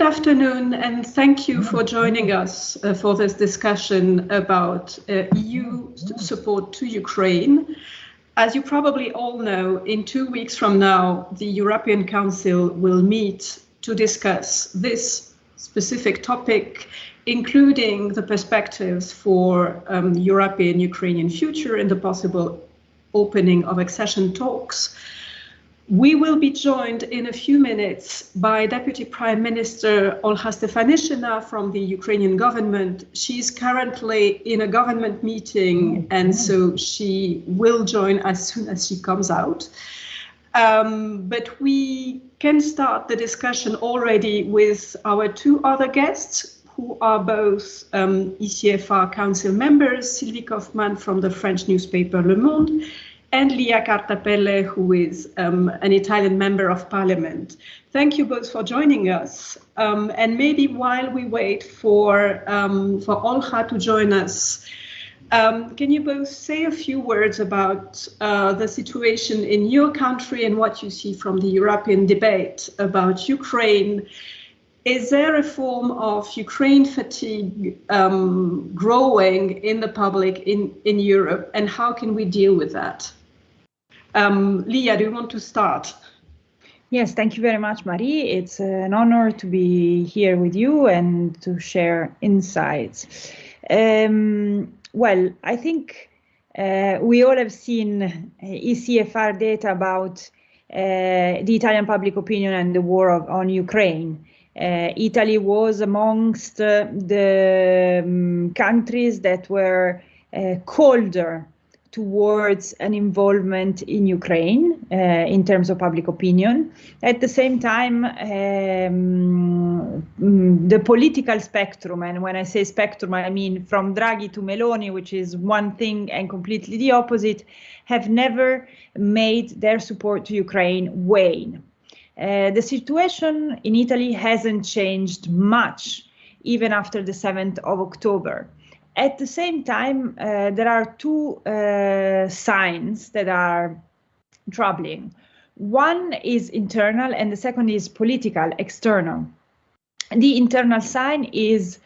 Good afternoon, and thank you for joining us for this discussion about EU support to Ukraine. As you probably all know, in 2 weeks from now, the European Council will meet to discuss this specific topic, including the perspectives for European-Ukrainian future and the possible opening of accession talks. We will be joined in a few minutes by Deputy Prime Minister Olha Stefanishyna from the Ukrainian government. She's currently in a government meeting, and so she will join as soon as she comes out. But we can start the discussion already with our two other guests, who are both ECFR Council members, Sylvie Kaufmann from the French newspaper Le Monde, and Quartapelle, who is an Italian member of parliament. Thank you both for joining us. And maybe while we wait for Olha to join us, can you both say a few words about the situation in your country and what you see from the European debate about Ukraine? Is there a form of Ukraine fatigue growing in the public in Europe, and how can we deal with that? Leah, do you want to start? Yes, thank you very much, Marie. It's an honor to be here with you and to share insights. Well, I think we all have seen ECFR data about the Italian public opinion and the war on Ukraine. Italy was amongst the countries that were colder towards an involvement in Ukraine in terms of public opinion. At the same time, the political spectrum, and when I say spectrum, I mean from Draghi to Meloni, which is one thing and completely the opposite, have never made their support to Ukraine wane. The situation in Italy hasn't changed much, even after the 7th of October. At the same time, there are two signs that are troubling. One is internal and the second is political, external. The internal sign is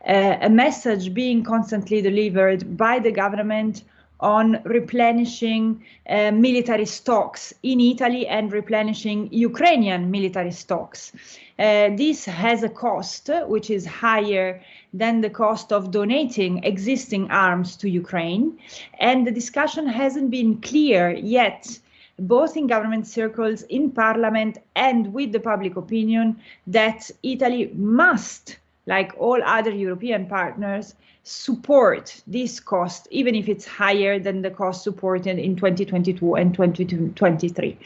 a message being constantly delivered by the government on replenishing military stocks in Italy and replenishing Ukrainian military stocks. This has a cost which is higher than the cost of donating existing arms to Ukraine, and the discussion hasn't been clear yet, both in government circles, in parliament, and with the public opinion, that Italy must, like all other European partners, support this cost, even if it's higher than the cost supported in 2022 and 2023.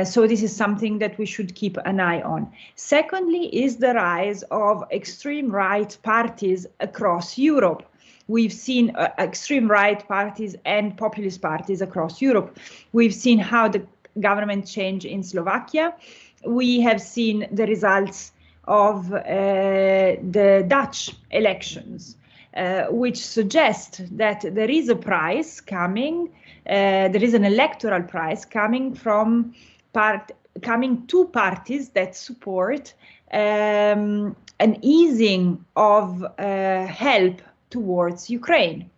So this is something that we should keep an eye on. Secondly is the rise of extreme right parties across Europe. We've seen extreme right parties and populist parties across Europe. We've seen how the government changed in Slovakia. We have seen the results of the Dutch elections, which suggest that there is a prize coming, there is an electoral prize coming from two parties that support an easing of help towards Ukraine.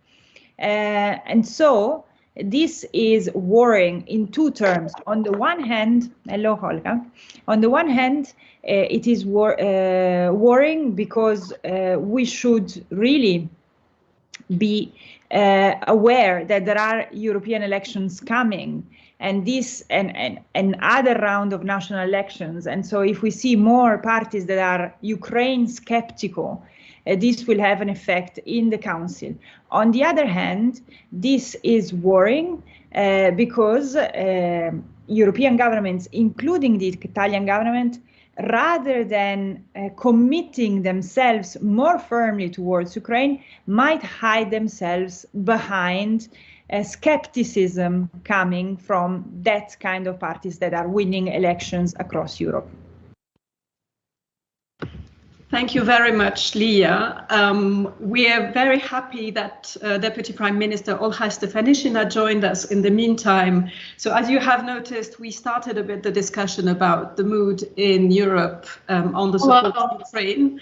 And so this is worrying in two terms. On the one hand, hello, Olga. On the one hand, it is worrying because we should really be aware that there are European elections coming, and this and another round of national elections. And so if we see more parties that are Ukraine skeptical, this will have an effect in the Council. On the other hand, this is worrying because European governments, including the Italian government, rather than committing themselves more firmly towards Ukraine, might hide themselves behind skepticism coming from that kind of parties that are winning elections across Europe. Thank you very much, Leah. We are very happy that Deputy Prime Minister Olha Stefanishyna joined us in the meantime. So as you have noticed, we started a bit the discussion about the mood in Europe on the support of Ukraine.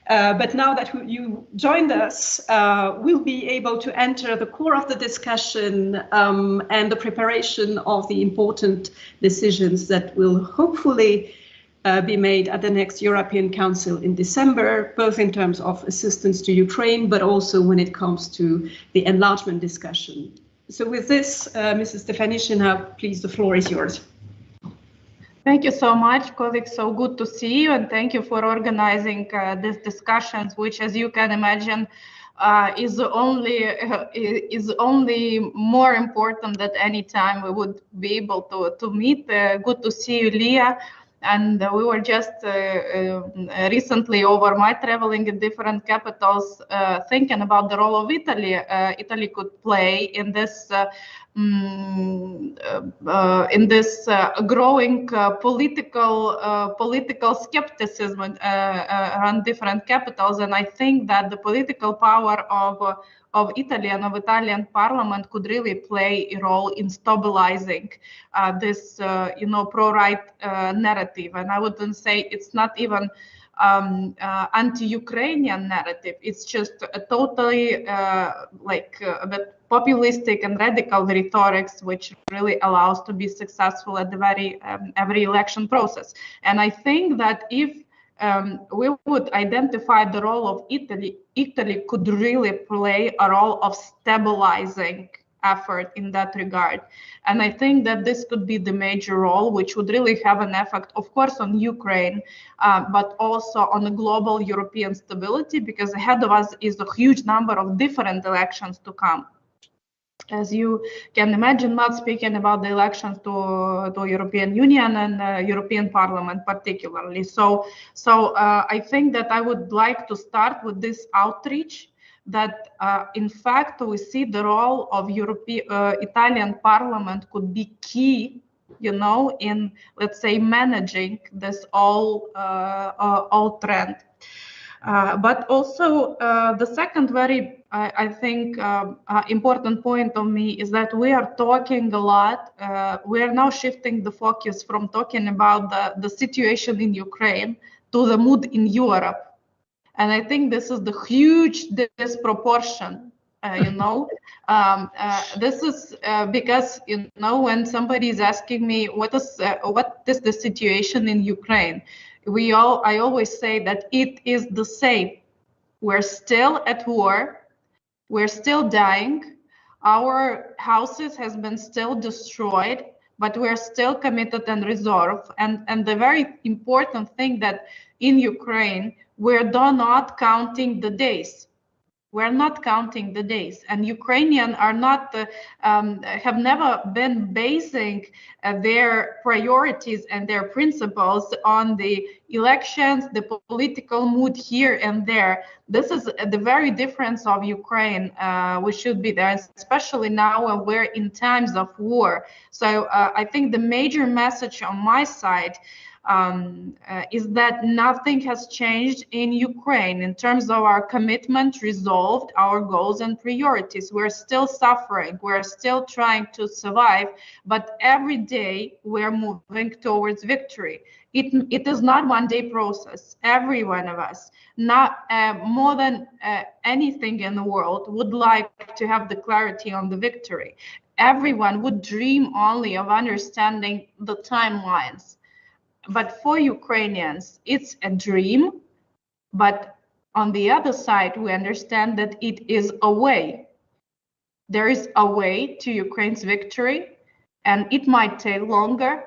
But now that you joined us, we'll be able to enter the core of the discussion and the preparation of the important decisions that will hopefully be made at the next European Council in December, both in terms of assistance to Ukraine, but also when it comes to the enlargement discussion. So with this, Mrs. Stefanishyna, please, the floor is yours. Thank you so much, colleagues. So good to see you, and thank you for organizing these discussions, which, as you can imagine, is only more important than any time we would be able to meet. Good to see you, Leah. And we were just recently over my traveling in different capitals, thinking about the role of Italy. Italy could play in this growing political skepticism around different capitals, and I think that the political power of Italy and of Italian Parliament could really play a role in stabilizing this, pro-right narrative. And I wouldn't say it's not even anti-Ukrainian narrative. It's just a totally a bit populistic and radical rhetorics, which really allows to be successful at the every election process. And I think that if we would identify the role of Italy could really play a role of stabilizing effort in that regard. And I think that this could be the major role, which would really have an effect, of course, on Ukraine, but also on the global European stability, because ahead of us is a huge number of different elections to come. As you can imagine, not speaking about the elections to European Union and European Parliament particularly. So I think that I would like to start with this outreach that in fact we see the role of Italian Parliament could be key, in, let's say, managing this all trend. But also the second very, I think, important point of me is that we are talking a lot. We are now shifting the focus from talking about the situation in Ukraine to the mood in Europe. And I think this is the huge disproportion, this is because, when somebody is asking me what is the situation in Ukraine, I always say that it is the same. We're still at war. We're still dying. Our houses has been still destroyed, but we're still committed and resolved. And the very important thing that in Ukraine, we're not counting the days. We're not counting the days, and Ukrainians are not have never been basing their priorities and their principles on the elections, the political mood here and there. This is the very difference of Ukraine. We should be there, especially now when we're in times of war. So I think the major message on my side is that nothing has changed in Ukraine in terms of our commitment, resolved, our goals and priorities. We're still suffering. We're still trying to survive, but every day we're moving towards victory. It is not one-day process. Every one of us, not more than anything in the world, would like to have the clarity on the victory. Everyone would dream only of understanding the timelines. But for Ukrainians, it's a dream. But on the other side, we understand that it is a way. There is a way to Ukraine's victory, and it might take longer.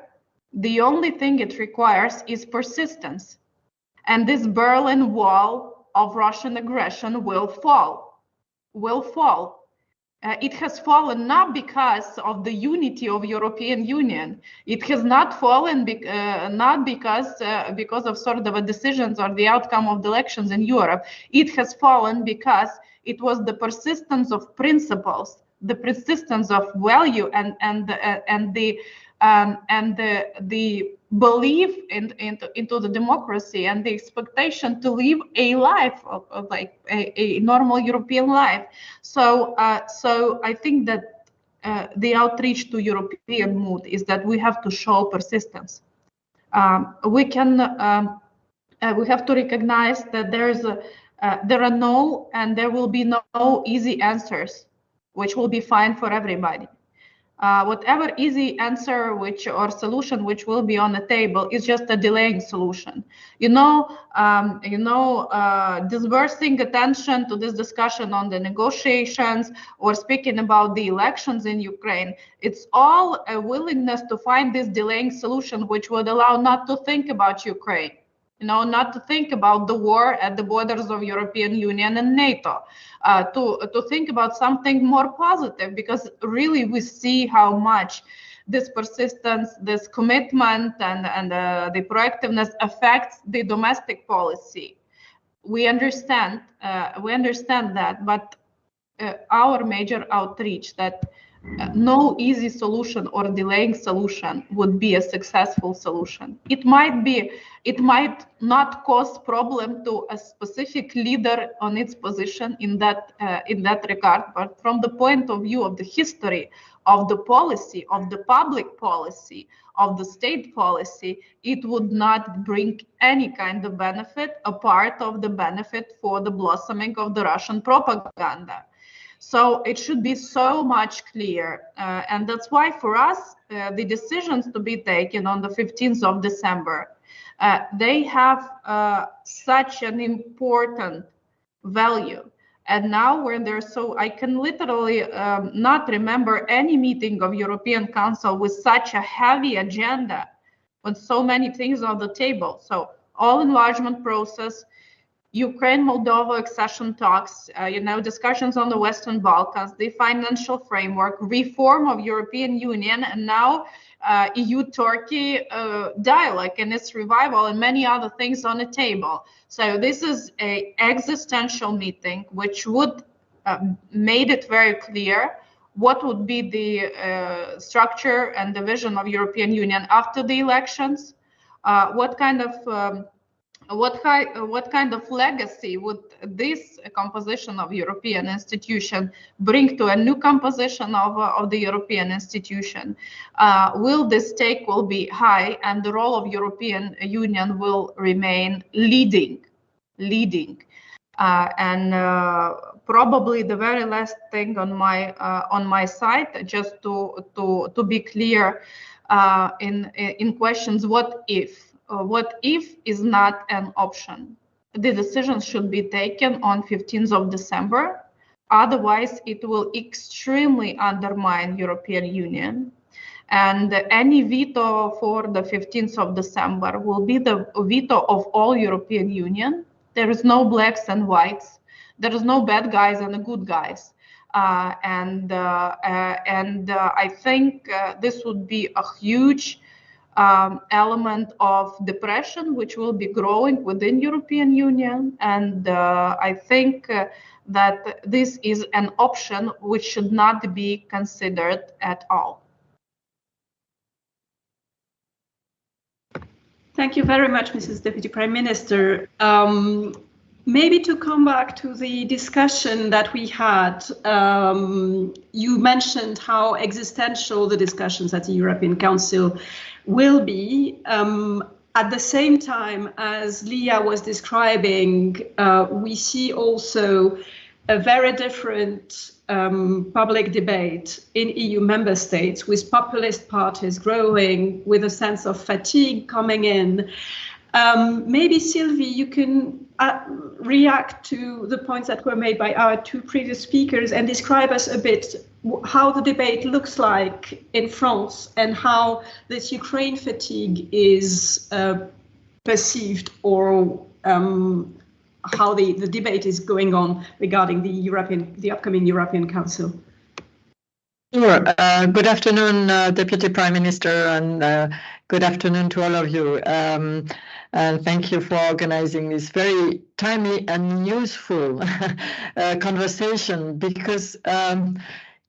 The only thing it requires is persistence. And this Berlin Wall of Russian aggression will fall. It has fallen not because of the unity of European Union. It has not fallen not because of sort of a decisions or the outcome of the elections in Europe. It has fallen because it was the persistence of principles, the persistence of value, and the belief into the democracy and the expectation to live a life of like a normal European life. So I think that the outreach to European mood is that we have to show persistence. We have to recognize that there are no and there will be no easy answers, which will be fine for everybody. Whatever easy answer or solution which will be on the table is just a delaying solution. Dispersing attention to this discussion on the negotiations or speaking about the elections in Ukraine, it's all a willingness to find this delaying solution which would allow not to think about Ukraine. Not to think about the war at the borders of European Union and NATO, to think about something more positive, because really we see how much this persistence, this commitment, and the proactiveness affects the domestic policy. We understand that, but our major outreach that no easy solution or delaying solution would be a successful solution. It might not cause problem to a specific leader on its position in that regard, but from the point of view of the history of the policy, of the public policy, of the state policy, it would not bring any kind of benefit apart of the benefit for the blossoming of the Russian propaganda. So it should be so much clear. And that's why for us, the decisions to be taken on the 15th of December, they have such an important value. And now when I can literally not remember any meeting of European Council with such a heavy agenda, with so many things on the table. So all enlargement process, Ukraine, Moldova accession talks, discussions on the Western Balkans, the financial framework, reform of European Union, and now EU-Turkey dialogue and its revival, and many other things on the table. So this is an existential meeting, which would made it very clear what would be the structure and the vision of European Union after the elections, what kind of legacy would this composition of European institution bring to a new composition of the European institution? Will the stake will be high, and the role of European Union will remain leading? Probably the very last thing on my side, just to be clear in questions, what if? What if is not an option. The decision should be taken on 15th of December. Otherwise, it will extremely undermine European Union. And any veto for the 15th of December will be the veto of all European Union. There is no blacks and whites. There is no bad guys and good guys. I think this would be a huge element of depression, which will be growing within European Union. And I think that this is an option which should not be considered at all. Thank you very much, Mrs. Deputy Prime Minister. Maybe to come back to the discussion that we had, you mentioned how existential the discussions at the European Council will be. At the same time, as Leah was describing, we see also a very different public debate in EU member states, with populist parties growing, with a sense of fatigue coming in. Maybe Sylvie, you can react to the points that were made by our two previous speakers and describe us a bit how the debate looks like in France and how this Ukraine fatigue is perceived, or how the debate is going on regarding the upcoming European Council. Sure. Good afternoon, Deputy Prime Minister, and good afternoon to all of you. And thank you for organizing this very timely and useful conversation, because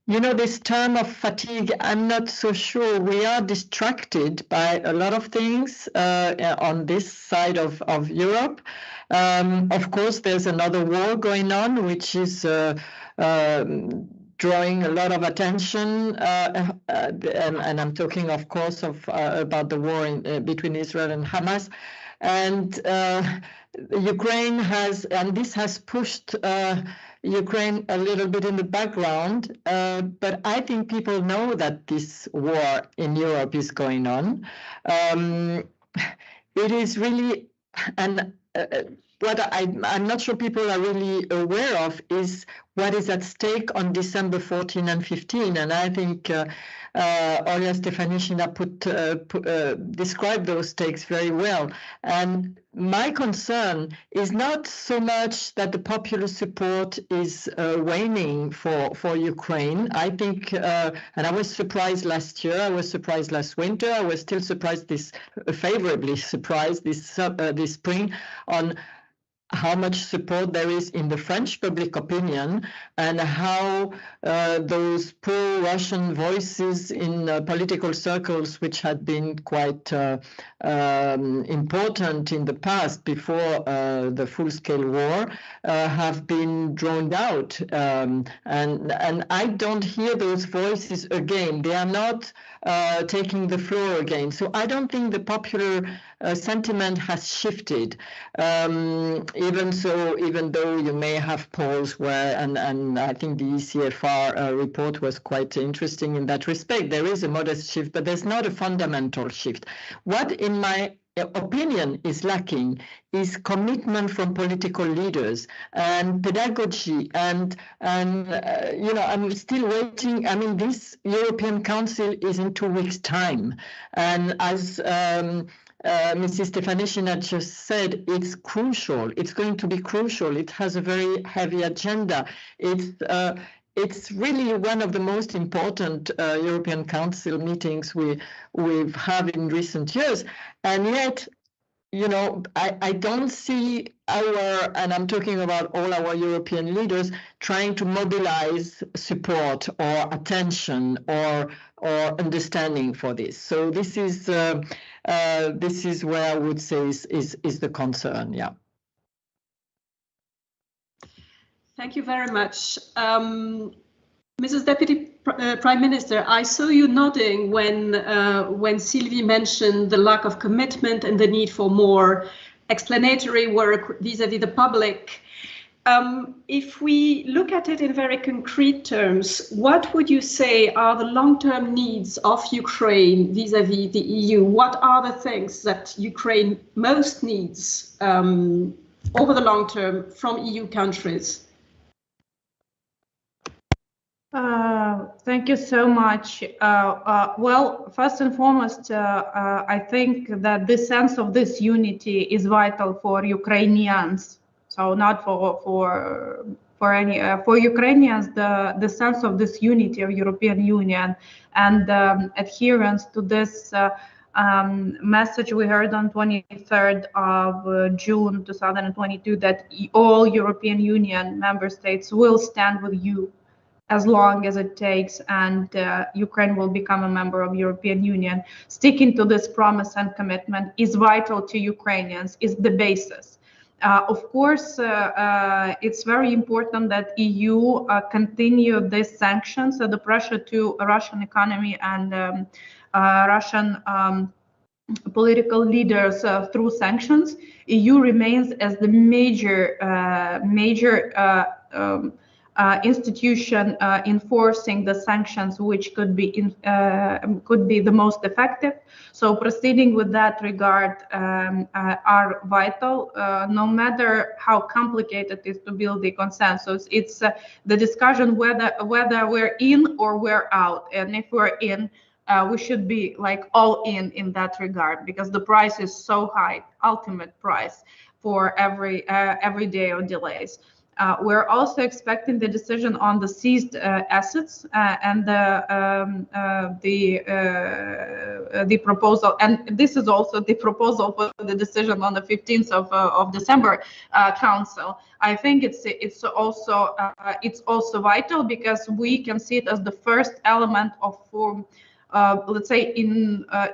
You know, this term of fatigue, I'm not so sure. We are distracted by a lot of things on this side of Europe. Of course, there's another war going on, which is drawing a lot of attention, and I'm talking, of course, about the war between Israel and Hamas. And Ukraine has, and this has pushed Ukraine a little bit in the background, but I think people know that this war in Europe is going on. It is really, and what I'm not sure people are really aware of is what is at stake on December 14 and 15. And I think Olha Stefanishyna described those stakes very well. And my concern is not so much that the popular support is waning for Ukraine. I think, and I was surprised last year, I was surprised last winter, I was still surprised favorably surprised this spring on how much support there is in the French public opinion, and how those pro-Russian voices in political circles, which had been quite important in the past before the full-scale war, have been drowned out. And I don't hear those voices again. They are not taking the floor again. So I don't think the popular sentiment has shifted. Even though you may have polls where, and I think the ECFR report was quite interesting in that respect, there is a modest shift, but there's not a fundamental shift. What, in my opinion, is lacking is commitment from political leaders and pedagogy, and you know, I'm still waiting. I mean, this European Council is in 2 weeks' time, and as Mrs. Stefanishyna just said, it's crucial. It's going to be crucial. It has a very heavy agenda. It's really one of the most important European Council meetings we've had in recent years. And yet, you know, I don't see and I'm talking about all our European leaders, trying to mobilize support or attention or understanding for this. So this is where I would say is the concern. Yeah. Thank you very much. Mrs. Deputy Prime Minister, I saw you nodding when Sylvie mentioned the lack of commitment and the need for more explanatory work vis-à-vis the public. If we look at it in very concrete terms, what would you say are the long-term needs of Ukraine vis-à-vis the EU? What are the things that Ukraine most needs over the long term from EU countries? Thank you so much. Well, first and foremost, I think that the sense of this unity is vital for Ukrainians. So not for Ukrainians, the sense of this unity of European Union and adherence to this message we heard on 23rd of June 2022 that all European Union member states will stand with you as long as it takes, and Ukraine will become a member of European Union. Sticking to this promise and commitment is vital to Ukrainians, is the basis. Of course, it's very important that EU continue these sanctions, the pressure to Russian economy and Russian political leaders through sanctions. EU remains as the major institution enforcing the sanctions, which could be the most effective. So proceeding with that regard are vital, no matter how complicated it is to build the consensus. It's the discussion whether we're in or we're out, and if we're in, we should be like all in that regard, because the price is so high, ultimate price for every day of delays. We're also expecting the decision on the seized assets and the proposal, and this is also the proposal for the decision on the 15th of December Council. I think it's also vital because we can see it as the first element of let's say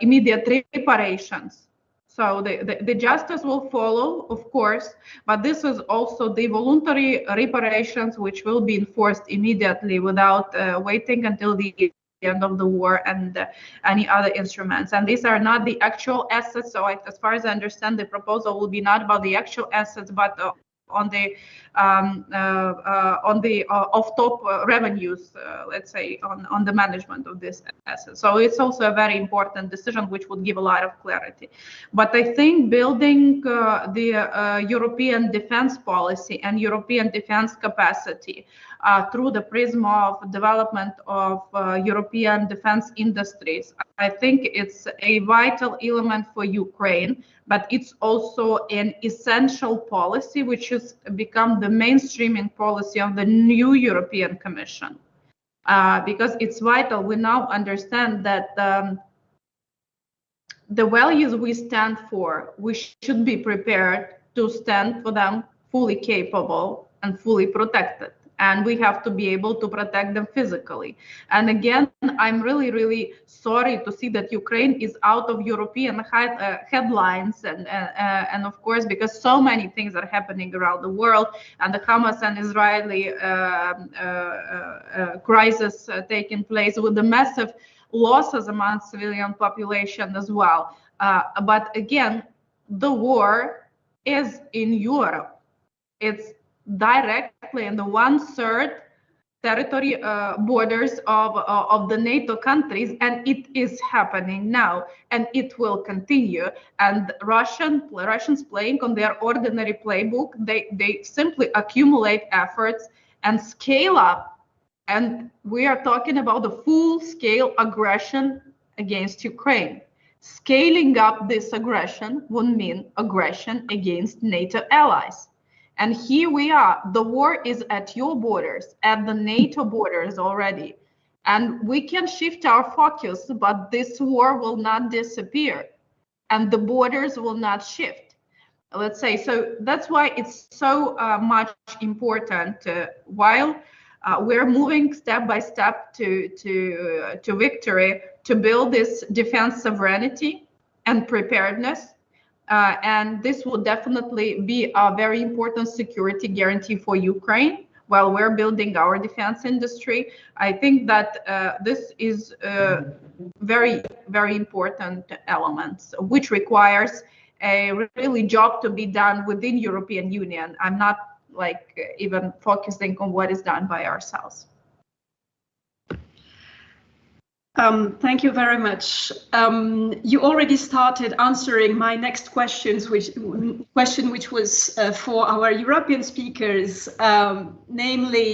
immediate reparations. So the justice will follow, of course, but this is also the voluntary reparations which will be enforced immediately without waiting until the end of the war and any other instruments. And these are not the actual assets. So as far as I understand, the proposal will be not about the actual assets, but on the off-top revenues, let's say, on the management of this asset. So it's also a very important decision which would give a lot of clarity. But I think building the European defense policy and European defense capacity through the prism of development of European defense industries, I think it's a vital element for Ukraine, but it's also an essential policy which has become the mainstreaming policy of the new European Commission. Because it's vital. We now understand that the values we stand for, we should be prepared to stand for them fully capable and fully protected. And we have to be able to protect them physically. And again, I'm really, really sorry to see that Ukraine is out of European headlines, and of course, because so many things are happening around the world, and the Hamas and Israeli crisis taking place with the massive losses among civilian population as well. But again, the war is in Europe. It's directly in the 1/3 territory borders of the NATO countries, and it is happening now, and it will continue. And Russians playing on their ordinary playbook, they simply accumulate efforts and scale up. And we are talking about the full-scale aggression against Ukraine. Scaling up this aggression would mean aggression against NATO allies. And here we are, the war is at your borders, at the NATO borders already. And we can shift our focus, but this war will not disappear and the borders will not shift, let's say. So that's why it's so much important while we're moving step by step to victory, to build this defense sovereignty and preparedness. And this will definitely be a very important security guarantee for Ukraine while we're building our defense industry. I think that this is very, very important elements, which requires a really job to be done within European Union. I'm not like even focusing on what is done by ourselves. Thank you very much. You already started answering my next question, which was for our European speakers, namely,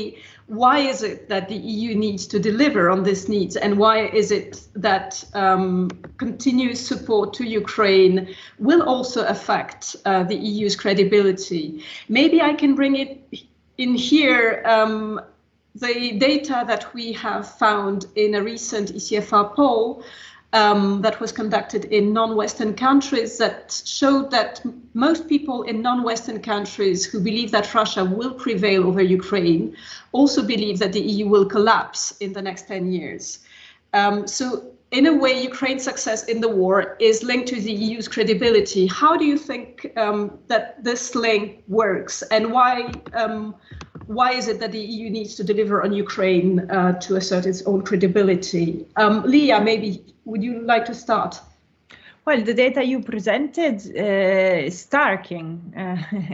why is it that the EU needs to deliver on these needs, and why is it that continuous support to Ukraine will also affect the EU's credibility? Maybe I can bring it in here. The data that we have found in a recent ECFR poll that was conducted in non-Western countries that showed that most people in non-Western countries who believe that Russia will prevail over Ukraine also believe that the EU will collapse in the next 10 years. So in a way, Ukraine's success in the war is linked to the EU's credibility. How do you think that this link works, and why is it that the EU needs to deliver on Ukraine to assert its own credibility? Leah, maybe would you like to start? Well, the data you presented is starking,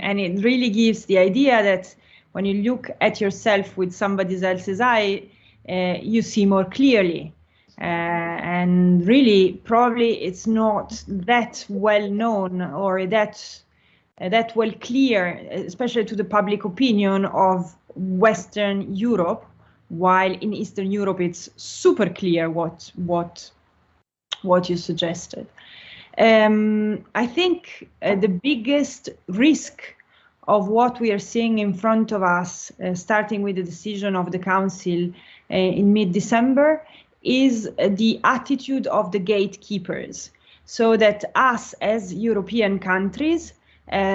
and it really gives the idea that when you look at yourself with somebody else's eye, you see more clearly. And really, probably it's not that well known or that well clear, especially to the public opinion of Western Europe, while in Eastern Europe it's super clear what you suggested. I think the biggest risk of what we are seeing in front of us, starting with the decision of the Council in mid-December, is the attitude of the gatekeepers. So that us as European countries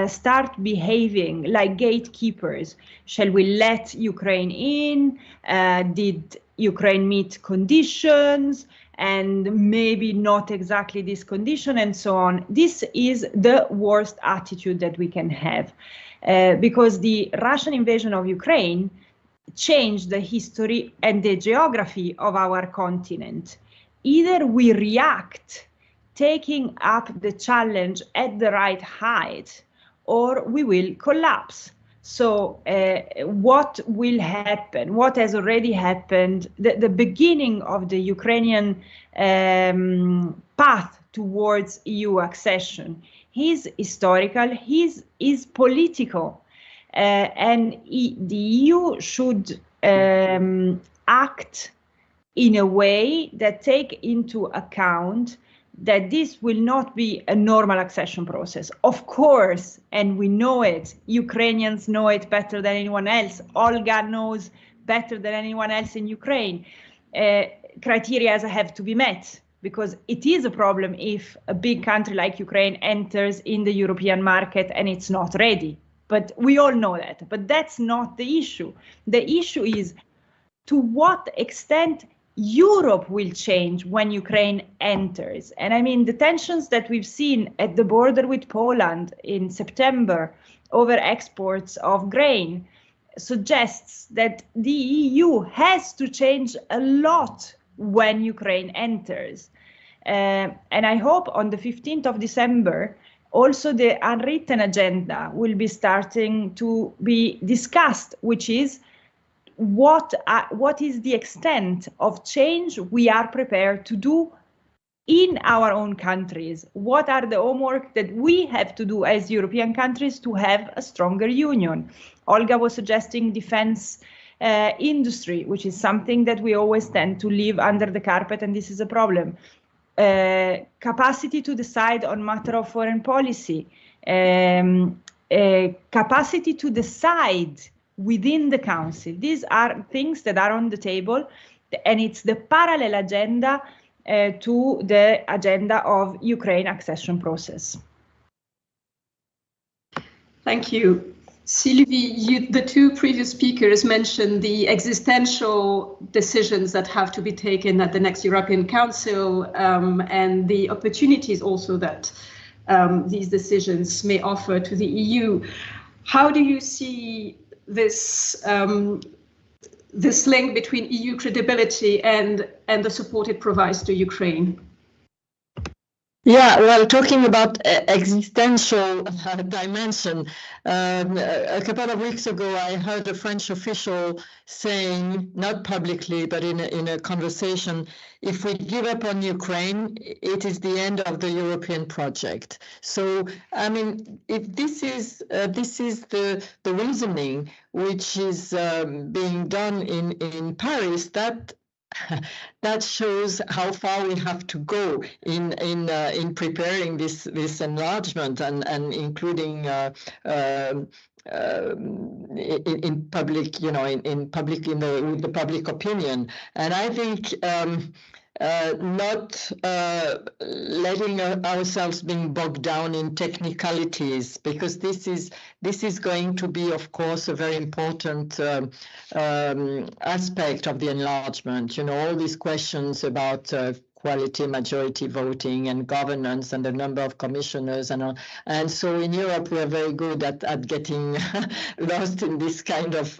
start behaving like gatekeepers. Shall we let Ukraine in? Did Ukraine meet conditions? And maybe not exactly this condition, and so on. This is the worst attitude that we can have, because the Russian invasion of Ukraine changed the history and the geography of our continent. Either we react, taking up the challenge at the right height, or we will collapse. So what will happen? What has already happened? The beginning of the Ukrainian path towards EU accession is historical, is political, and the EU should act in a way that take into account that this will not be a normal accession process. Of course, and we know it, Ukrainians know it better than anyone else. Olga knows better than anyone else in Ukraine. Criteria have to be met, because it is a problem if a big country like Ukraine enters in the European market and it's not ready. But we all know that. But that's not the issue. The issue is to what extent Europe will change when Ukraine enters. And I mean, the tensions that we've seen at the border with Poland in September over exports of grain suggests that the EU has to change a lot when Ukraine enters. And I hope on the 15th of December, also the unwritten agenda will be starting to be discussed, which is what is the extent of change we are prepared to do in our own countries? What are the homework that we have to do as European countries to have a stronger union? Olga was suggesting defense industry, which is something that we always tend to leave under the carpet, and this is a problem. Capacity to decide on matter of foreign policy, capacity to decide within the Council. These are things that are on the table, and it's the parallel agenda to the agenda of Ukraine accession process. Thank you. Sylvie, the two previous speakers mentioned the existential decisions that have to be taken at the next European Council, and the opportunities also that these decisions may offer to the EU. How do you see this this link between EU credibility and the support it provides to Ukraine? Yeah, well, talking about existential dimension, a couple of weeks ago, I heard a French official saying, not publicly, but in a conversation, if we give up on Ukraine, it is the end of the European project. So, I mean, if this is the reasoning which is being done in Paris, that shows how far we have to go in preparing this enlargement and including in public, you know, with the public opinion. And I think not letting ourselves being bogged down in technicalities, because this is going to be, of course, a very important aspect of the enlargement. You know, all these questions about equality, majority voting, and governance, and the number of commissioners, and so in Europe we are very good at getting lost in this kind of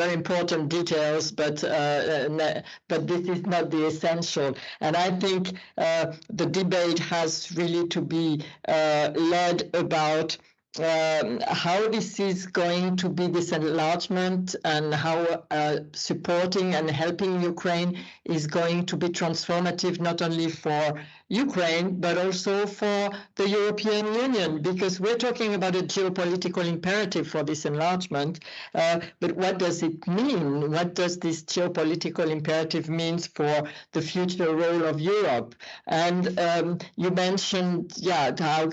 very important details, but this is not the essential. And I think the debate has really to be led about how this is going to be, this enlargement, and how supporting and helping Ukraine is going to be transformative, not only for Ukraine, but also for the European Union, because we're talking about a geopolitical imperative for this enlargement. But what does it mean? What does this geopolitical imperative mean for the future role of Europe? And you mentioned, how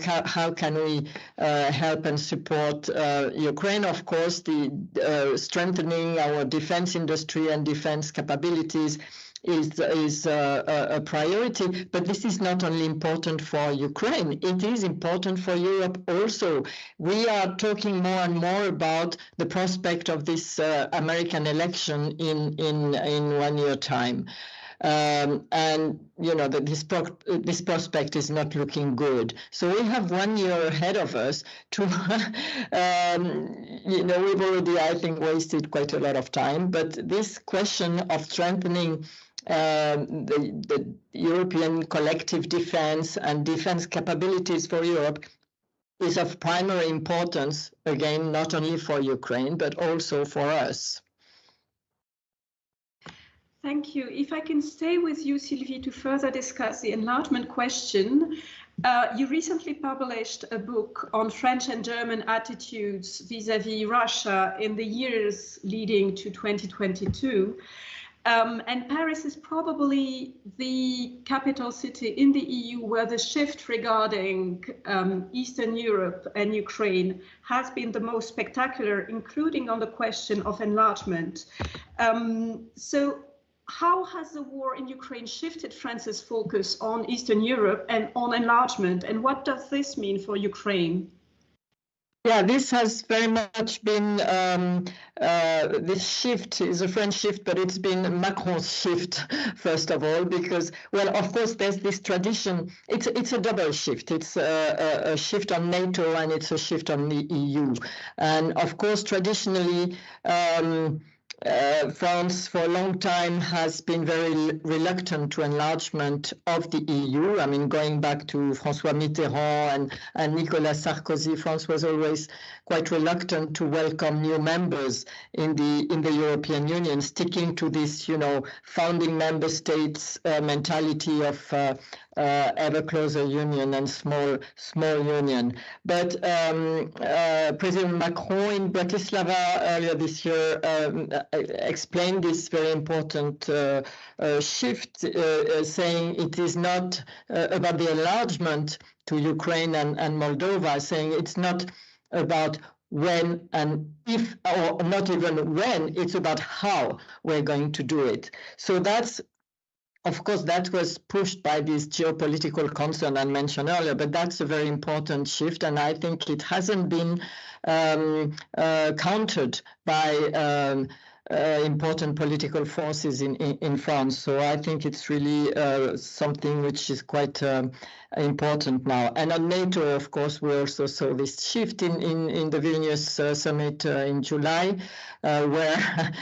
can we help help and support Ukraine. Of course, the strengthening our defense industry and defense capabilities is a priority, but this is not only important for Ukraine, it is important for Europe also. We are talking more and more about the prospect of this American election in 1 year time. And you know that this prospect is not looking good. So we have 1 year ahead of us to, you know, we've already, I think, wasted quite a lot of time. But this question of strengthening the European collective defense and defense capabilities for Europe is of primary importance, again, not only for Ukraine, but also for us. Thank you. If I can stay with you, Sylvie, to further discuss the enlargement question. You recently published a book on French and German attitudes vis-à-vis Russia in the years leading to 2022. And Paris is probably the capital city in the EU where the shift regarding Eastern Europe and Ukraine has been the most spectacular, including on the question of enlargement. So how has the war in Ukraine shifted France's focus on Eastern Europe and on enlargement? And what does this mean for Ukraine? Yeah, this has very much been, this shift is a French shift, but it's been Macron's shift, first of all, because, well, of course, there's this tradition. It's a double shift. It's a shift on NATO and it's a shift on the EU. And of course, traditionally, France for a long time has been very reluctant to enlargement of the EU. I mean, going back to François Mitterrand and Nicolas Sarkozy, France was always quite reluctant to welcome new members in the European Union, sticking to this, you know, founding member states mentality of ever closer union and small union. But President Macron in Bratislava earlier this year explained this very important shift, saying it is not about the enlargement to Ukraine and Moldova, saying it's not about when and if, or not even when, it's about how we're going to do it. So that's, of course, that was pushed by this geopolitical concern I mentioned earlier, but that's a very important shift, and I think it hasn't been countered by important political forces in France. So I think it's really something which is quite important now. And on NATO, of course, we also saw this shift in the Vilnius summit in July, where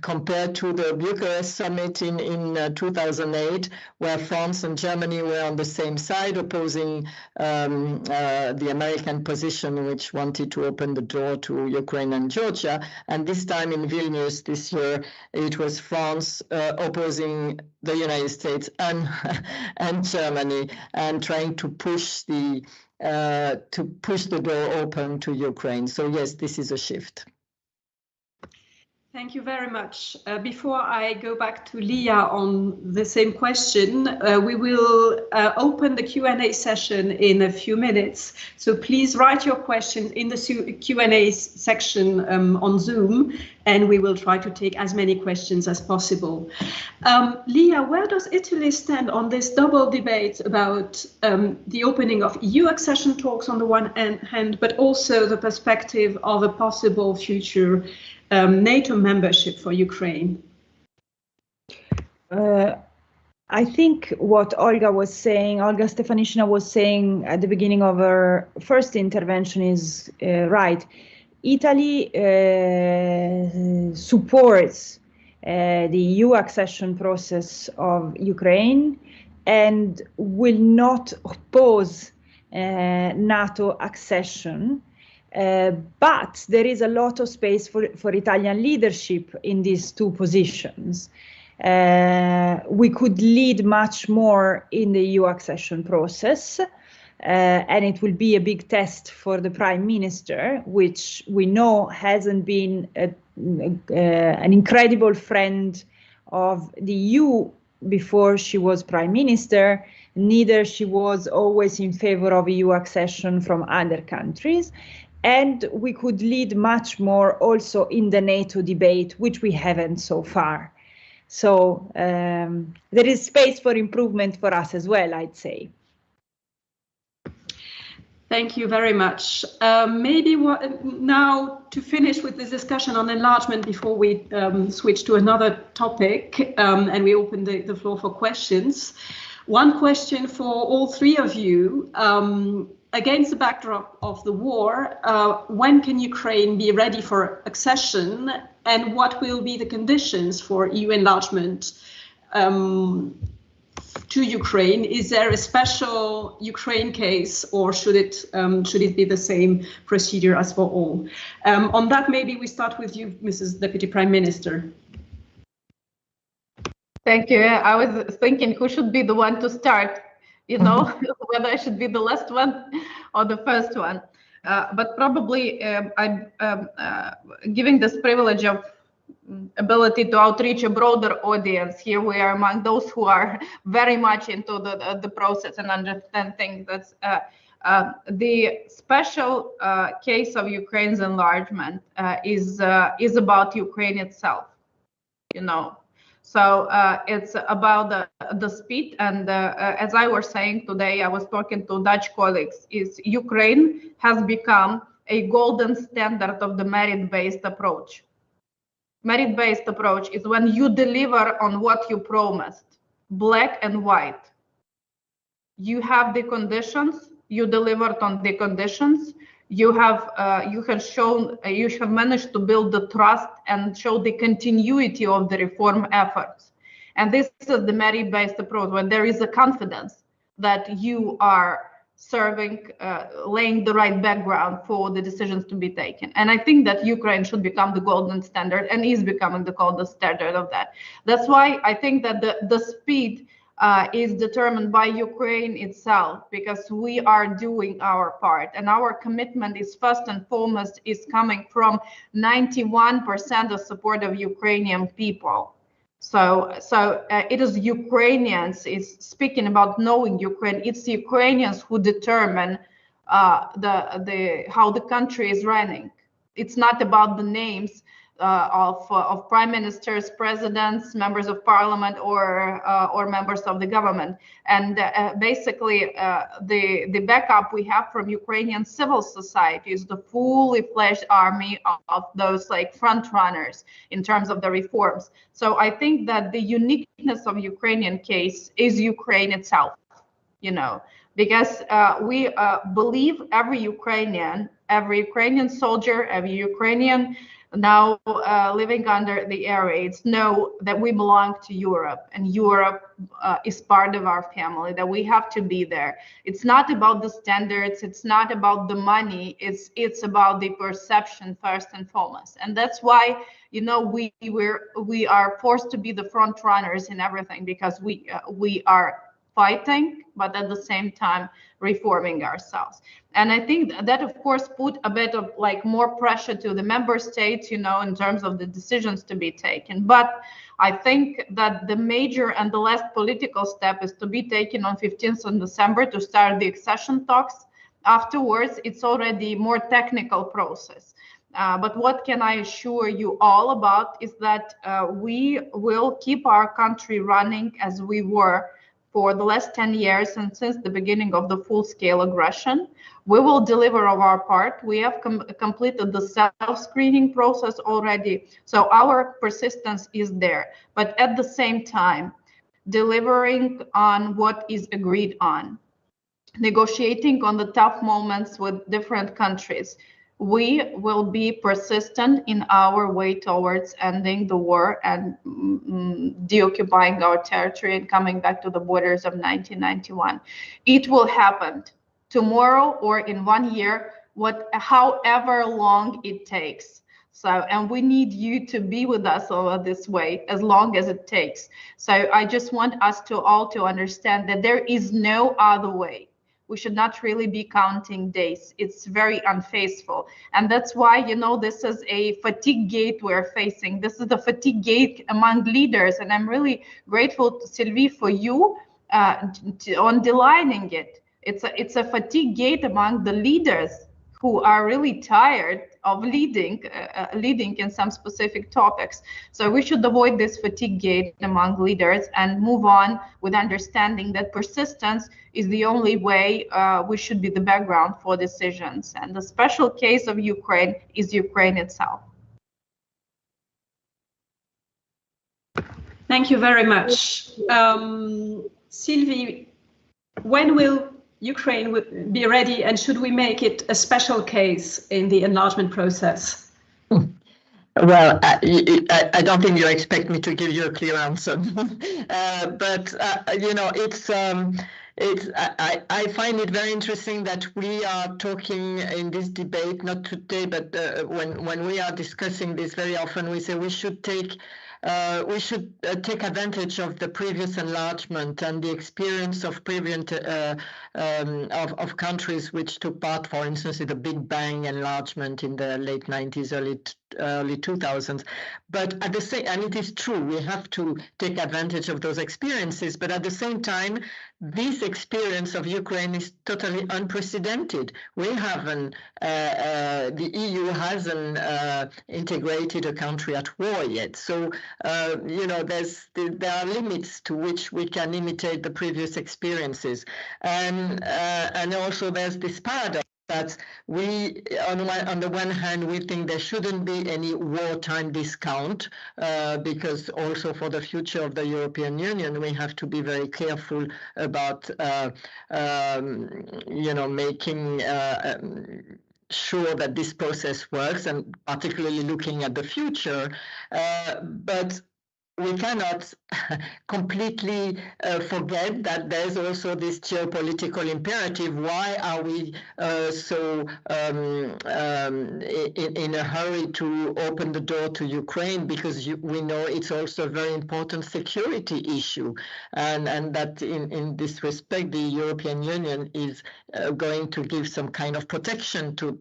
compared to the Bucharest summit in 2008, where France and Germany were on the same side, opposing the American position, which wanted to open the door to Ukraine and Georgia. And this time in Vilnius this year, it was France opposing the United States and Germany, and trying to push the door open to Ukraine. So yes, this is a shift. Thank you very much. Before I go back to Leah on the same question, we will open the Q&A session in a few minutes. So please write your questions in the Q&A section on Zoom, and we will try to take as many questions as possible. Leah, where does Italy stand on this double debate about the opening of EU accession talks on the one hand, but also the perspective of a possible future NATO membership for Ukraine? I think what Olga Stefanishyna was saying at the beginning of her first intervention is right. Italy supports the EU accession process of Ukraine and will not oppose NATO accession. But there is a lot of space for Italian leadership in these two positions. We could lead much more in the EU accession process, and it will be a big test for the Prime Minister, which we know hasn't been an incredible friend of the EU before she was Prime Minister. Neither she was always in favor of EU accession from other countries. And we could lead much more also in the NATO debate, which we haven't so far. So there is space for improvement for us as well, I'd say. Thank you very much. Maybe now to finish with this discussion on enlargement before we switch to another topic and we open the floor for questions. One question for all three of you. Against the backdrop of the war, when can Ukraine be ready for accession, and what will be the conditions for EU enlargement to Ukraine? Is there a special Ukraine case, or should it be the same procedure as for all? On that, maybe we start with you, Mrs. Deputy Prime Minister. Thank you. I was thinking who should be the one to start. You know, whether I should be the last one or the first one. But probably I'm giving this privilege of ability to outreach a broader audience. Here we are among those who are very much into the process and understand things. That's the special case of Ukraine's enlargement is about Ukraine itself, you know. So it's about the speed, and as I was saying today, I was talking to Dutch colleagues, is Ukraine has become a golden standard of the merit-based approach. Merit-based approach is when you deliver on what you promised, black and white. You have the conditions, you delivered on the conditions, you have managed to build the trust and show the continuity of the reform efforts. And this is the merit-based approach, when there is a confidence that you are serving, laying the right background for the decisions to be taken. And I think that Ukraine should become the golden standard, and is becoming the golden standard of that. That's why I think that the speed is determined by Ukraine itself, because we are doing our part, and our commitment is first and foremost is coming from 91% of support of Ukrainian people. So it is Ukrainians, is speaking about knowing Ukraine, it's Ukrainians who determine how the country is running. It's not about the names of prime ministers, presidents, members of parliament, or members of the government. And basically, the backup we have from Ukrainian civil society is the fully fledged army of those like front runners in terms of the reforms. So I think that the uniqueness of Ukrainian case is Ukraine itself, you know, because we believe every Ukrainian soldier, every Ukrainian now living under the air raids know that we belong to Europe, and Europe is part of our family, that we have to be there. It's not about the standards, it's not about the money, it's about the perception first and foremost. And that's why, you know, we are forced to be the front runners in everything, because we are fighting, but at the same time reforming ourselves. And I think that, of course, put a bit of like more pressure to the member states, you know, in terms of the decisions to be taken. But I think that the major and the last political step is to be taken on 15th of December to start the accession talks. Afterwards, it's already more technical process. But what can I assure you all about is that we will keep our country running as we were for the last 10 years and since the beginning of the full-scale aggression. We will deliver of our part. We have completed the self-screening process already, so our persistence is there. But at the same time, delivering on what is agreed on, negotiating on the tough moments with different countries. We will be persistent in our way towards ending the war and deoccupying our territory and coming back to the borders of 1991. It will happen tomorrow or in 1 year, however long it takes. So, and we need you to be with us over this way as long as it takes. So I just want us to all to understand that there is no other way. We should not really be counting days. It's very unfaithful. And that's why, you know, this is a fatigue gate we're facing. This is the fatigue gate among leaders. And I'm really grateful to Sylvie for you on underlining it. It's a fatigue gate among the leaders who are really tired of leading in some specific topics. So we should avoid this fatigue gate among leaders and move on with understanding that persistence is the only way, we should be the background for decisions. And the special case of Ukraine is Ukraine itself. Thank you very much. Sylvie, when will Ukraine be ready, and should we make it a special case in the enlargement process? Well, I don't think you expect me to give you a clear answer, but you know, I find it very interesting that we are talking in this debate, not today, but when we are discussing this, very often we say we should take advantage of the previous enlargement and the experience of previous of countries which took part, for instance, in the Big Bang enlargement in the late 90s, early 2000s. But at the same, and it is true, we have to take advantage of those experiences. But at the same time, this experience of Ukraine is totally unprecedented. We haven't, the EU hasn't integrated a country at war yet. So, you know, there are limits to which we can imitate the previous experiences. And also there's this paradox that we, on the one hand, we think there shouldn't be any wartime discount, because also for the future of the European Union, we have to be very careful about, you know, making sure that this process works, and particularly looking at the future. But we cannot completely forget that there's also this geopolitical imperative. Why are we so in a hurry to open the door to Ukraine? Because we know it's also a very important security issue, and that in this respect, the European Union is going to give some kind of protection to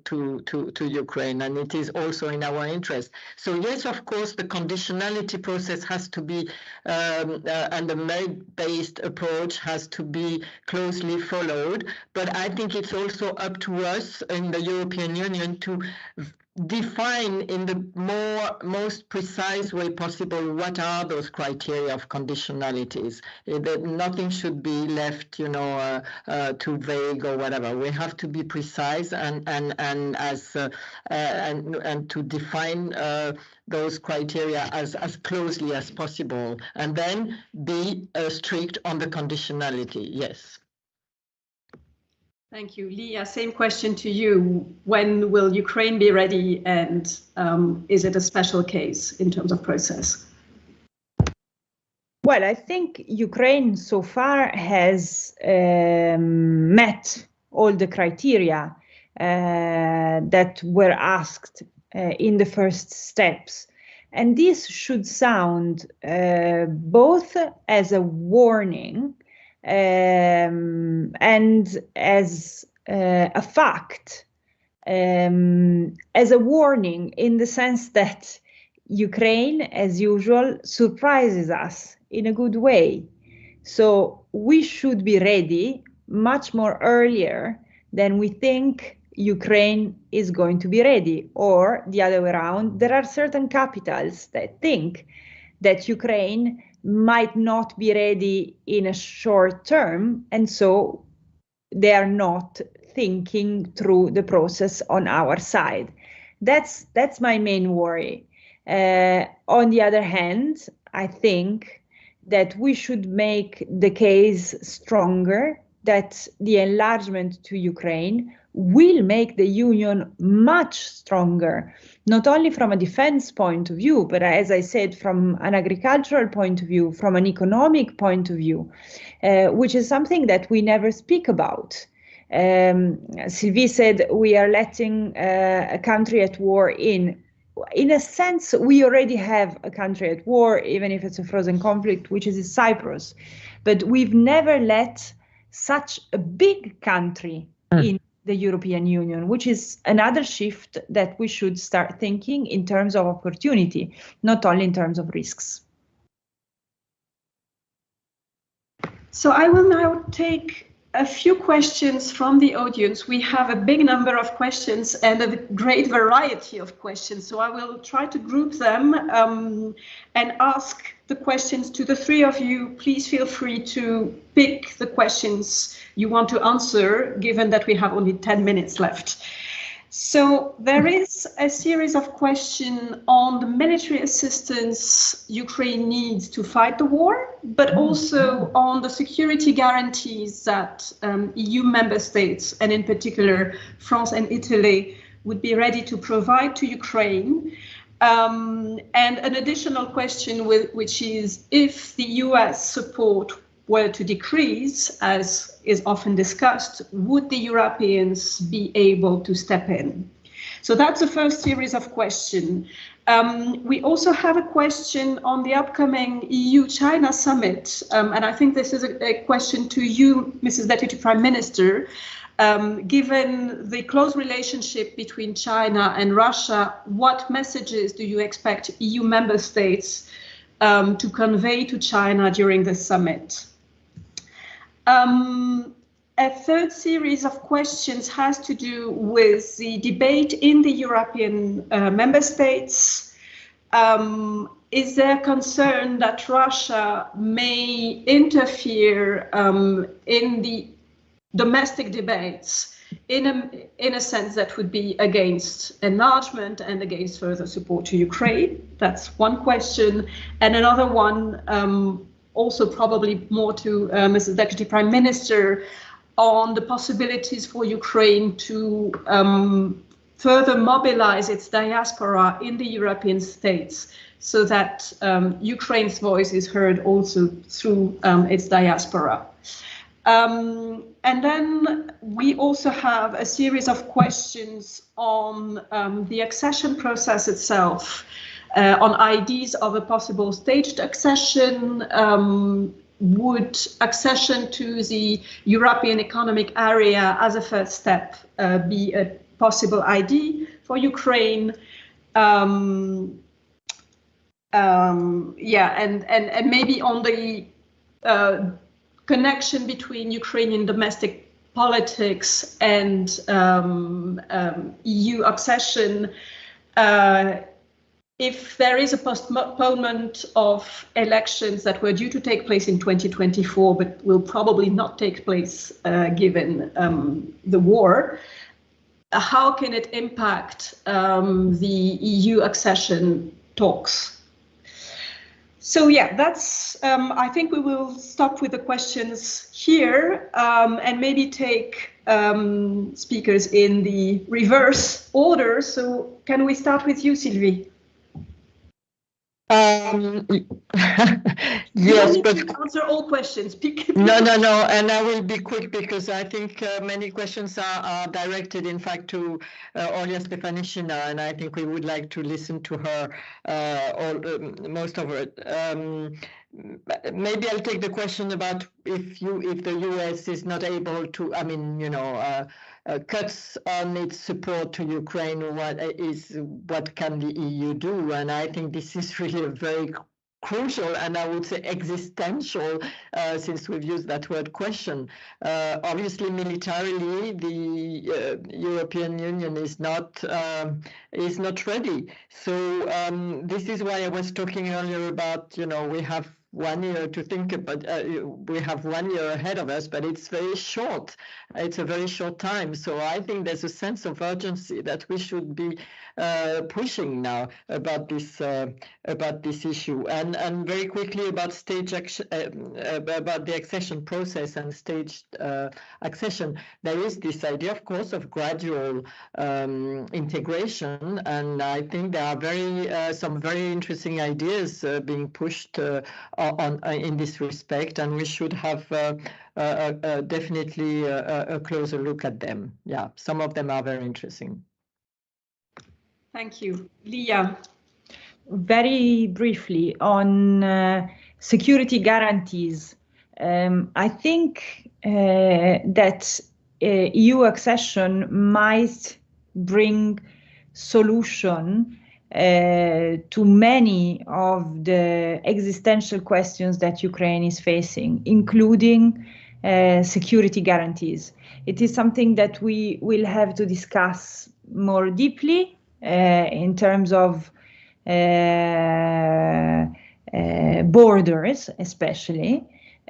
Ukraine, and it is also in our interest. So yes, of course, the conditionality process has to be, and the merit-based approach has to be closely followed. But I think it's also up to us in the European Union to define in the most precise way possible what are those criteria of conditionalities. That nothing should be left, you know, too vague or whatever. We have to be precise and to define those criteria as closely as possible, and then be strict on the conditionality. Yes. Thank you. Leah, same question to you. When will Ukraine be ready, and is it a special case in terms of process? Well, I think Ukraine so far has met all the criteria that were asked in the first steps. And this should sound both as a warning and as a fact, as a warning in the sense that Ukraine, as usual, surprises us in a good way. So we should be ready much more earlier than we think Ukraine is going to be ready, or the other way around. There are certain capitals that think that Ukraine might not be ready in a short term, and so they are not thinking through the process on our side. That's my main worry. On the other hand, I think that we should make the case stronger that the enlargement to Ukraine will make the Union much stronger, not only from a defense point of view, but as I said, from an agricultural point of view, from an economic point of view, which is something that we never speak about. Sylvie said we are letting a country at war in. In a sense, we already have a country at war, even if it's a frozen conflict, which is Cyprus. But we've never let such a big country in the European Union, which is another shift that we should start thinking in terms of opportunity, not only in terms of risks. So I will now take a few questions from the audience. We have a big number of questions and a great variety of questions. So I will try to group them and ask the questions to the three of you. Please feel free to pick the questions you want to answer, given that we have only 10 minutes left. So there is a series of questions on the military assistance Ukraine needs to fight the war, but also on the security guarantees that EU member states, and in particular France and Italy, would be ready to provide to Ukraine. And an additional question, which is if the US support were to decrease, as is often discussed, would the Europeans be able to step in? So that's the first series of questions. We also have a question on the upcoming EU-China summit, and I think this is a question to you, Mrs. Deputy Prime Minister. Given the close relationship between China and Russia, what messages do you expect EU member states to convey to China during the summit? A third series of questions has to do with the debate in the European member states. Is there concern that Russia may interfere in the domestic debates in a sense that would be against enlargement and against further support to Ukraine? That's one question. And another one, also probably more to Mrs. Deputy Prime Minister, on the possibilities for Ukraine to further mobilize its diaspora in the European states so that Ukraine's voice is heard also through its diaspora. And then we also have a series of questions on the accession process itself, on ideas of a possible staged accession. Would accession to the European Economic Area as a first step be a possible idea for Ukraine? Yeah, and maybe on the connection between Ukrainian domestic politics and EU accession, if there is a postponement of elections that were due to take place in 2024, but will probably not take place given the war, how can it impact the EU accession talks? So yeah, that's, I think we will stop with the questions here and maybe take speakers in the reverse order. So can we start with you, Sylvie? Yes, but answer all questions. No, and I will be quick because I think many questions are directed, in fact, to Olya Stefanishyna, and I think we would like to listen to her, most of it. Maybe I'll take the question about if the US is not able to, cuts on its support to Ukraine, what can the EU do? And I think this is really a very crucial and I would say existential, since we've used that word, question. Obviously, militarily, the European Union is not ready. So this is why I was talking earlier about, we have 1 year to think about, we have 1 year ahead of us, but it's very short. It's a very short time. So I think there's a sense of urgency that we should be pushing now about this issue. And very quickly about about the accession process and staged accession. There is this idea, of course, of gradual integration, and I think there are some very interesting ideas being pushed in this respect, and we should have definitely a closer look at them. Yeah, some of them are very interesting. Thank you. Leah. Very briefly on security guarantees. I think that EU accession might bring solution to many of the existential questions that Ukraine is facing, including security guarantees. It is something that we will have to discuss more deeply in terms of borders, especially,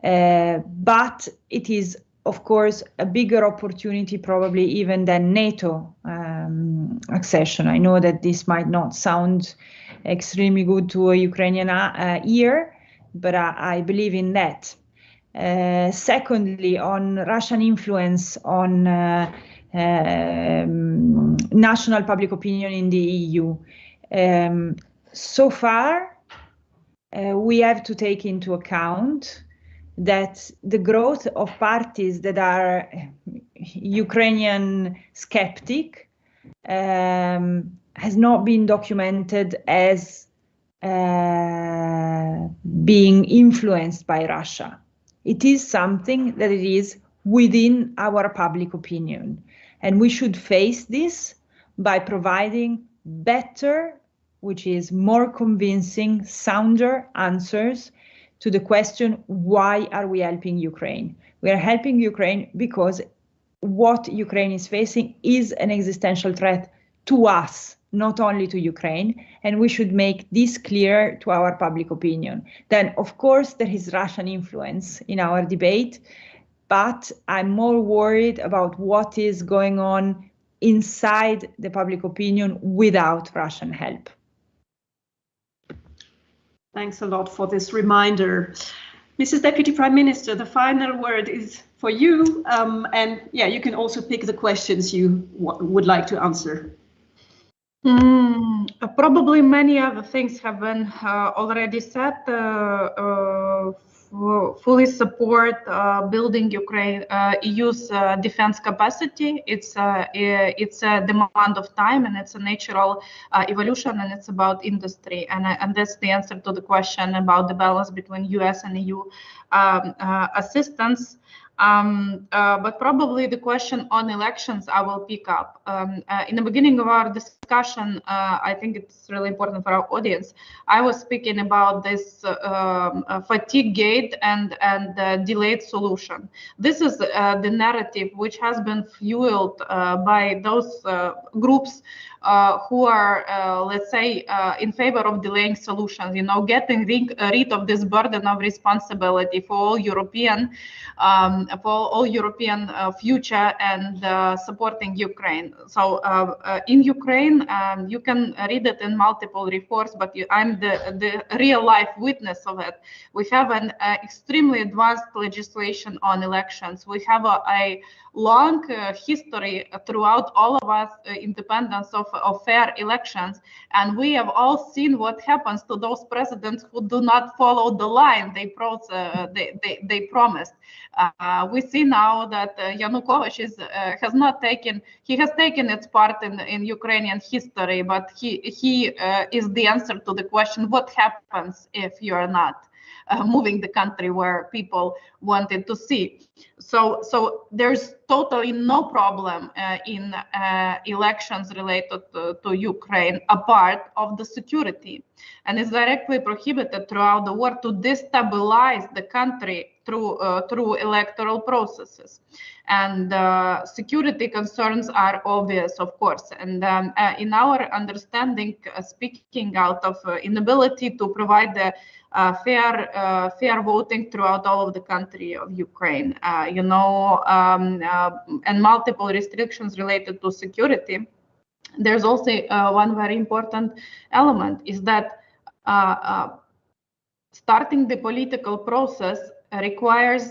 but it is, of course, a bigger opportunity probably even than NATO accession. I know that this might not sound extremely good to a Ukrainian ear, but I believe in that. Secondly, on Russian influence on national public opinion in the EU. So far, we have to take into account that the growth of parties that are Ukrainian skeptic has not been documented as being influenced by Russia. It is something that it is within our public opinion. And we should face this by providing better, which is more convincing, sounder answers to the question, why are we helping Ukraine? We are helping Ukraine because what Ukraine is facing is an existential threat to us, not only to Ukraine, and we should make this clear to our public opinion. Then, of course, there is Russian influence in our debate, but I'm more worried about what is going on inside the public opinion without Russian help. Thanks a lot for this reminder. Mrs. Deputy Prime Minister, the final word is for you. And yeah, you can also pick the questions you would like to answer. Probably many other things have been already said. Fully support building Ukraine EU's defense capacity. It's a demand of time, and it's a natural evolution, and it's about industry, and that's the answer to the question about the balance between US and EU assistance. But probably the question on elections I will pick up. In the beginning of our discussion, I think it's really important for our audience. I was speaking about this fatigue gate and delayed solution. This is the narrative which has been fueled by those groups who are, let's say, in favor of delaying solutions, you know, getting rid of this burden of responsibility for all European future and supporting Ukraine. So in Ukraine, you can read it in multiple reports, but I'm the real life witness of it. We have an extremely advanced legislation on elections. We have a long history throughout all of us independence of fair elections, and we have all seen what happens to those presidents who do not follow the line they promised. We see now that Yanukovych has taken its part in Ukrainian history, but he is the answer to the question, what happens if you are not moving the country where people wanted to see. So there's totally no problem in elections related to Ukraine apart of the security, and it's directly prohibited throughout the war to destabilize the country through electoral processes. And security concerns are obvious, of course, and in our understanding, speaking out of inability to provide the fair voting throughout all of the country of Ukraine, and multiple restrictions related to security. There's also one very important element is that starting the political process requires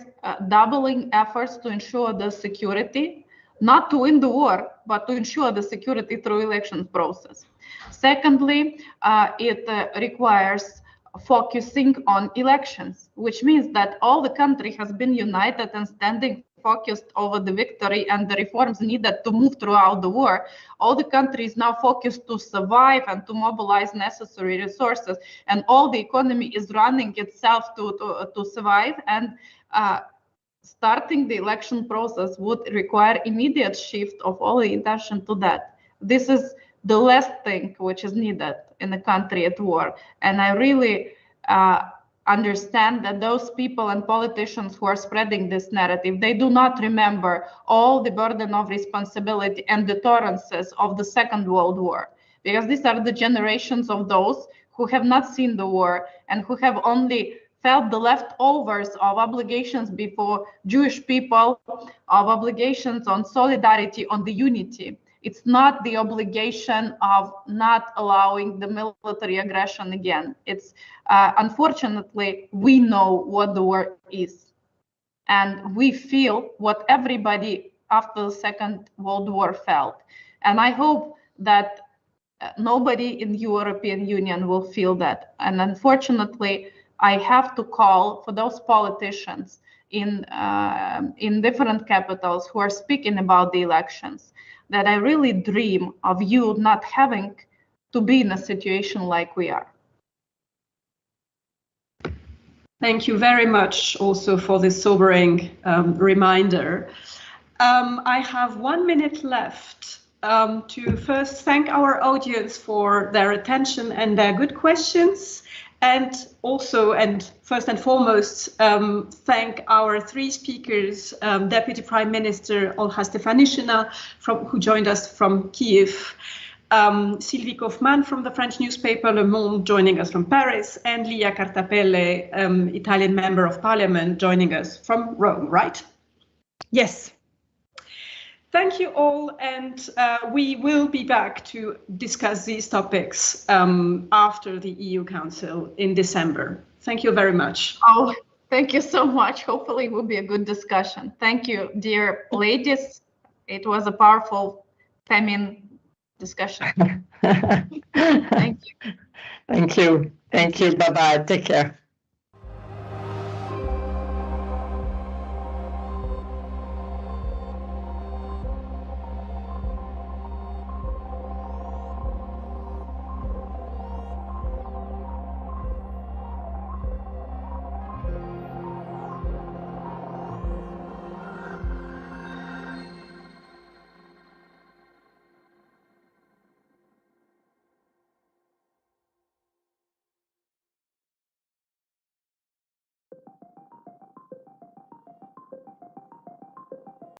doubling efforts to ensure the security, not to win the war, but to ensure the security through election process. Secondly, it requires focusing on elections, which means that all the country has been united and standing focused over the victory and the reforms needed to move throughout the war. All the country is now focused to survive and to mobilize necessary resources, and all the economy is running itself to survive, and starting the election process would require immediate shift of all the attention to that. This is the last thing which is needed in a country at war, and I really understand that those people and politicians who are spreading this narrative, they do not remember all the burden of responsibility and deterrences of the Second World War, because these are the generations of those who have not seen the war and who have only felt the leftovers of obligations before Jewish people, of obligations on solidarity, on the unity. It's not the obligation of not allowing the military aggression again. It's unfortunately, we know what the war is. And we feel what everybody after the Second World War felt. And I hope that nobody in the European Union will feel that. And unfortunately, I have to call for those politicians in different capitals who are speaking about the elections, that I really dream of you not having to be in a situation like we are. Thank you very much also for this sobering reminder. I have 1 minute left to first thank our audience for their attention and their good questions, and also, and first and foremost, thank our three speakers, Deputy Prime Minister Olha Stefanishyna, who joined us from Kiev, Sylvie Kaufmann from the French newspaper Le Monde joining us from Paris, and Quartapelle, Italian Member of Parliament, joining us from Rome, right? Yes. Thank you all, and we will be back to discuss these topics after the EU Council in December. Thank you very much. Oh, thank you so much. Hopefully it will be a good discussion. Thank you, dear ladies. It was a powerful feminine discussion. Thank you. Thank you. Thank you. Bye-bye. Take care.